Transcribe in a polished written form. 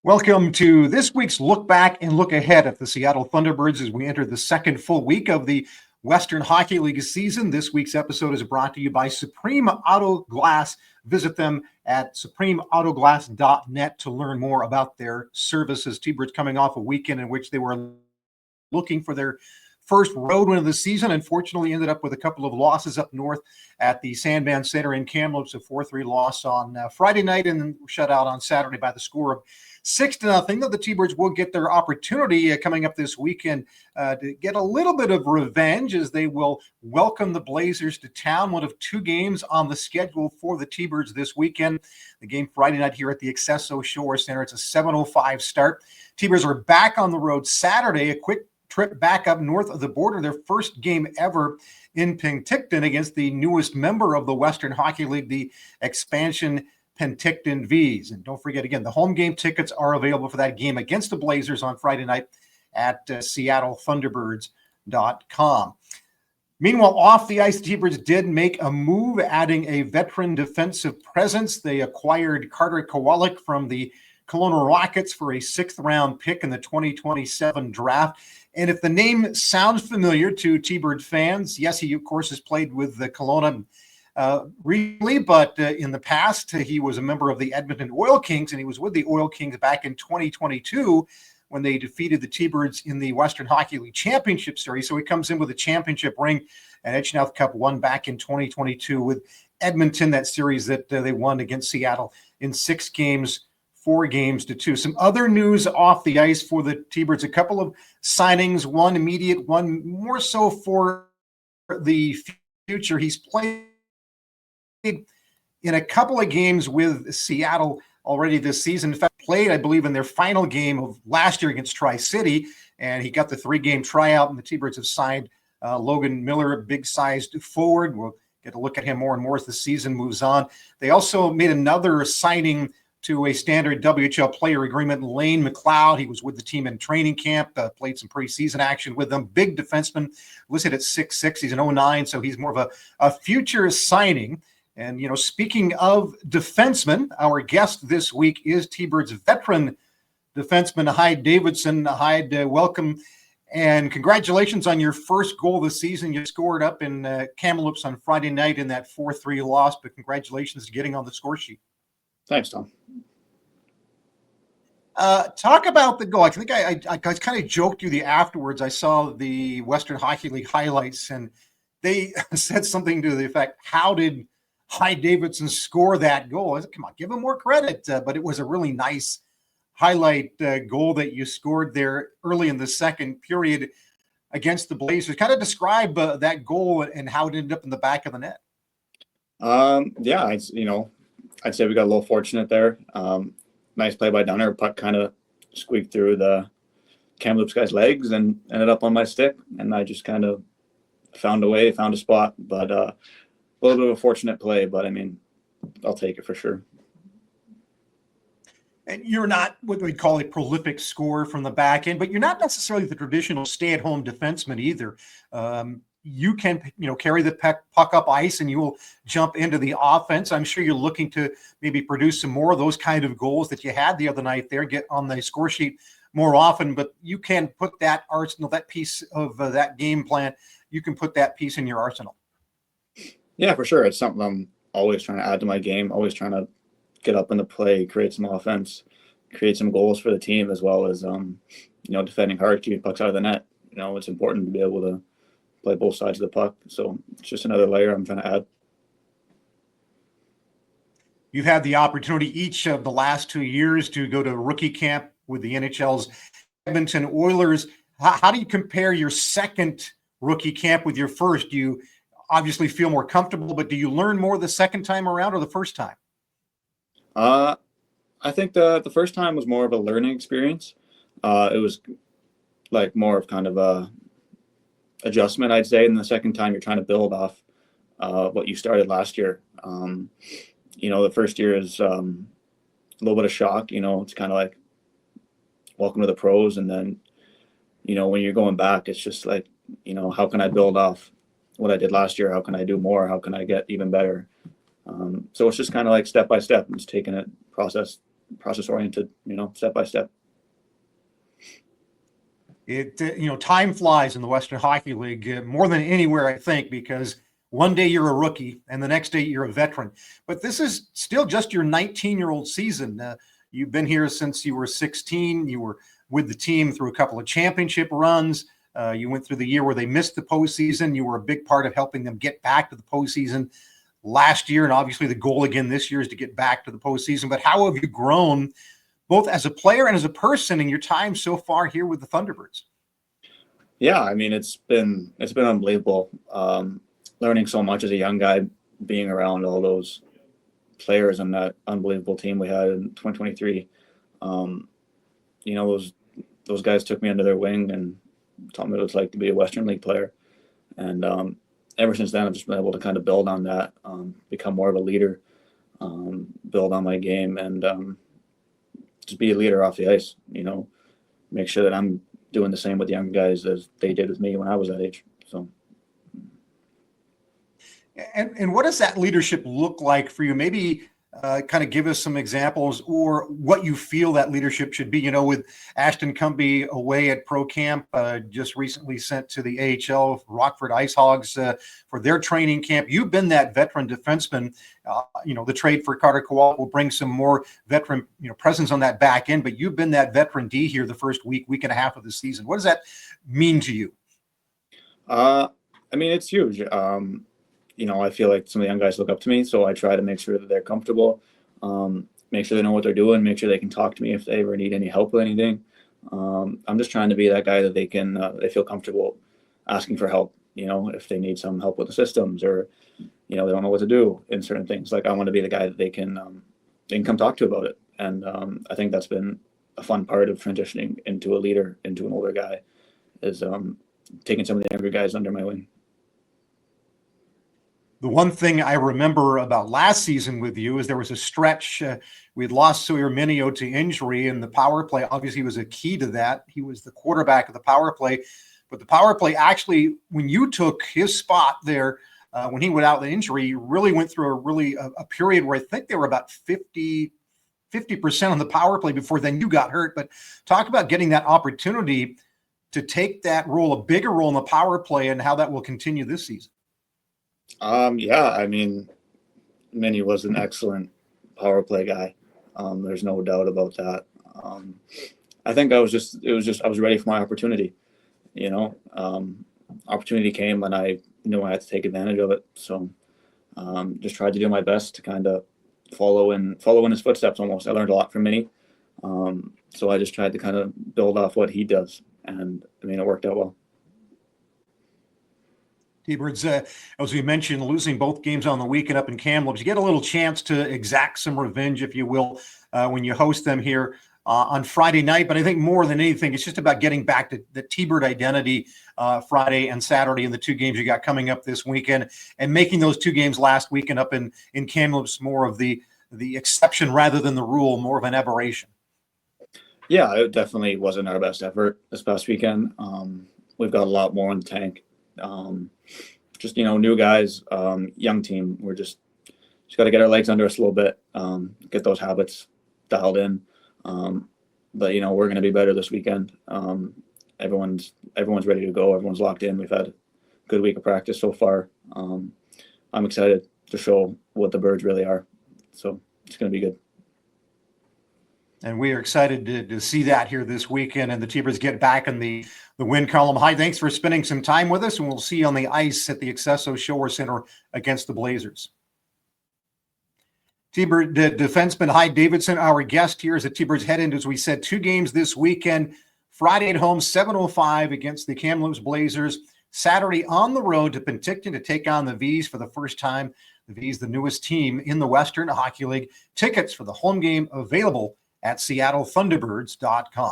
Welcome to this week's Look Back and Look Ahead at the Seattle Thunderbirds as we enter the second full week of the Western Hockey League season. This week's episode is brought to you by Supreme Auto Glass. Visit them at supremeautoglass.net to learn more about their services. T-Birds coming off a weekend in which they were looking for their first road win of the season. Unfortunately, ended up with a couple of losses up north at the Sandman Center in Kamloops, a 4-3 loss on Friday night and then shut out on Saturday by the score of 6-0. The T-Birds will get their opportunity coming up this weekend to get a little bit of revenge as they will welcome the Blazers to town. One of two games on the schedule for the T-Birds this weekend. The game Friday night here at the Accesso Shore Center. It's a 7:05 start. T-Birds are back on the road Saturday, a quick trip back up north of the border, their first game ever in Penticton against the newest member of the Western Hockey League, the expansion Penticton Vs. And don't forget, again, the home game tickets are available for that game against the Blazers on Friday night at SeattleThunderbirds.com. Meanwhile, off the ice, the T-Birds did make a move, adding a veteran defensive presence. They acquired Carter Kowalik from the Kelowna Rockets for a sixth-round pick in the 2027 draft. And if the name sounds familiar to T-Bird fans, yes, he, of course, has played with the Kelowna recently, but in the past, he was a member of the Edmonton Oil Kings, and he was with the Oil Kings back in 2022 when they defeated the T-Birds in the Western Hockey League Championship Series. So he comes in with a championship ring, and Edgeworth Cup won back in 2022 with Edmonton, that series that they won against Seattle in 6 games, 4-2. Some other news off the ice for the T-Birds, a couple of signings, one immediate, one more so for the future. He's played in a couple of games with Seattle already this season. In fact, played, I believe, in their final game of last year against Tri-City, and he got the 3-game tryout, and the T-Birds have signed Logan Miller, big-sized forward. We'll get a look at him more and more as the season moves on. They also made another signing to a standard WHL player agreement, Lane McLeod. He was with the team in training camp, played some preseason action with them. Big defenseman, listed at 6'6". He's an 09, so he's more of a future signing. And, you know, speaking of defensemen, our guest this week is T-Birds veteran defenseman Hyde Davidson. Hyde, welcome and congratulations on your first goal of the season. You scored up in Kamloops on Friday night in that 4-3 loss, but congratulations to getting on the score sheet. Thanks, Tom. Talk about the goal. I think I kind of joked you the afterwards. I saw the Western Hockey League highlights, and they said something to the effect, how did Hyde Davidson score that goal? I said, come on, give him more credit. But it was a really nice highlight goal that you scored there early in the second period against the Blazers. Kind of describe that goal and how it ended up in the back of the net. Yeah, I'd say we got a little fortunate there. Nice play by Dunner. Puck kind of squeaked through the Kamloops guy's legs and ended up on my stick. And I just kind of found a spot. But a little bit of a fortunate play, but I mean, I'll take it for sure. And you're not what we'd call a prolific scorer from the back end, but you're not necessarily the traditional stay-at-home defenseman either. You can, carry the puck up ice and you will jump into the offense. I'm sure you're looking to maybe produce some more of those kind of goals that you had the other night there, get on the score sheet more often, but you can put that arsenal, that piece of that game plan, you can put that piece in your arsenal. Yeah, for sure. It's something I'm always trying to add to my game, always trying to get up in the play, create some offense, create some goals for the team, as well as, defending hard, keeping pucks out of the net. It's important to be able to play both sides of the puck. So it's just another layer I'm trying to add. You've had the opportunity each of the last 2 years to go to rookie camp with the NHL's Edmonton Oilers. How do you compare your second rookie camp with your first? Do you obviously feel more comfortable, but do you learn more the second time around or the first time? I think the first time was more of a learning experience. It was like more of kind of a adjustment, I'd say. And the second time you're trying to build off what you started last year. The first year is a little bit of shock. It's kind of like welcome to the pros. And then, when you're going back, it's just like, how can I build off what I did last year? How can I do more? How can I get even better? So it's just kind of like step by step. I'm just taking it process process oriented, step by step. Time flies in the Western Hockey League more than anywhere, I think, because one day you're a rookie and the next day you're a veteran. But this is still just your 19-year-old season. You've been here since you were 16. You were with the team through a couple of championship runs. You went through the year where they missed the postseason. You were a big part of helping them get back to the postseason last year. And obviously the goal again this year is to get back to the postseason. But how have you grown both as a player and as a person in your time so far here with the Thunderbirds? Yeah, I mean, it's been unbelievable. Learning so much as a young guy, being around all those players and that unbelievable team we had in 2023. Those guys took me under their wing and taught me what it's like to be a Western League player. And ever since then, I've just been able to kind of build on that, become more of a leader, build on my game, and just be a leader off the ice. Make sure that I'm doing the same with young guys as they did with me when I was that age. So. And what does that leadership look like for you? Maybe kind of give us some examples or what you feel that leadership should be. With Ashton Cumbie away at Pro Camp, just recently sent to the AHL, Rockford Ice Hogs for their training camp. You've been that veteran defenseman. The trade for Carter Kowal will bring some more veteran presence on that back end, but you've been that veteran D here the first week and a half of the season. What does that mean to you? I mean, it's huge. I feel like some of the young guys look up to me, so I try to make sure that they're comfortable, make sure they know what they're doing, make sure they can talk to me if they ever need any help with anything. I'm just trying to be that guy that they feel comfortable asking for help, if they need some help with the systems or, they don't know what to do in certain things. Like, I want to be the guy that they can come talk to about it. And I think that's been a fun part of transitioning into a leader, into an older guy, is taking some of the younger guys under my wing. The one thing I remember about last season with you is there was a stretch. We'd lost Sawyer Minio to injury, and the power play obviously was a key to that. He was the quarterback of the power play. But the power play actually, when you took his spot there, when he went out with injury, really went through a period where I think they were about 50% on the power play before then you got hurt. But talk about getting that opportunity to take that role, a bigger role in the power play, and how that will continue this season. Yeah, I mean, Minnie was an excellent power play guy. There's no doubt about that. I think I was ready for my opportunity. Opportunity came when I knew I had to take advantage of it. So just tried to do my best to kind of follow in his footsteps almost. I learned a lot from Minnie. So I just tried to kind of build off what he does. And I mean, it worked out well. T-Birds, as we mentioned, losing both games on the weekend up in Kamloops, you get a little chance to exact some revenge, if you will, when you host them here on Friday night. But I think more than anything, it's just about getting back to the T-Bird identity Friday and Saturday in the two games you got coming up this weekend, and making those two games last weekend up in Kamloops more of the exception rather than the rule, more of an aberration. Yeah, it definitely wasn't our best effort this past weekend. We've got a lot more in the tank. Just new guys, young team. We're just got to get our legs under us a little bit, get those habits dialed in. But we're going to be better this weekend. Everyone's ready to go. Everyone's locked in. We've had a good week of practice so far. I'm excited to show what the Birds really are. So it's going to be good. And we are excited to see that here this weekend, and the T-Birds get back in the win column. Hyde, thanks for spending some time with us, and we'll see you on the ice at the Accesso Shower Center against the Blazers. T-Bird defenseman Hyde Davidson, our guest here as the T-Birds head into, as we said, two games this weekend. Friday at home, 7:05 against the Kamloops Blazers. Saturday on the road to Penticton to take on the Vs for the first time. The Vs, the newest team in the Western Hockey League. Tickets for the home game available at SeattleThunderbirds.com.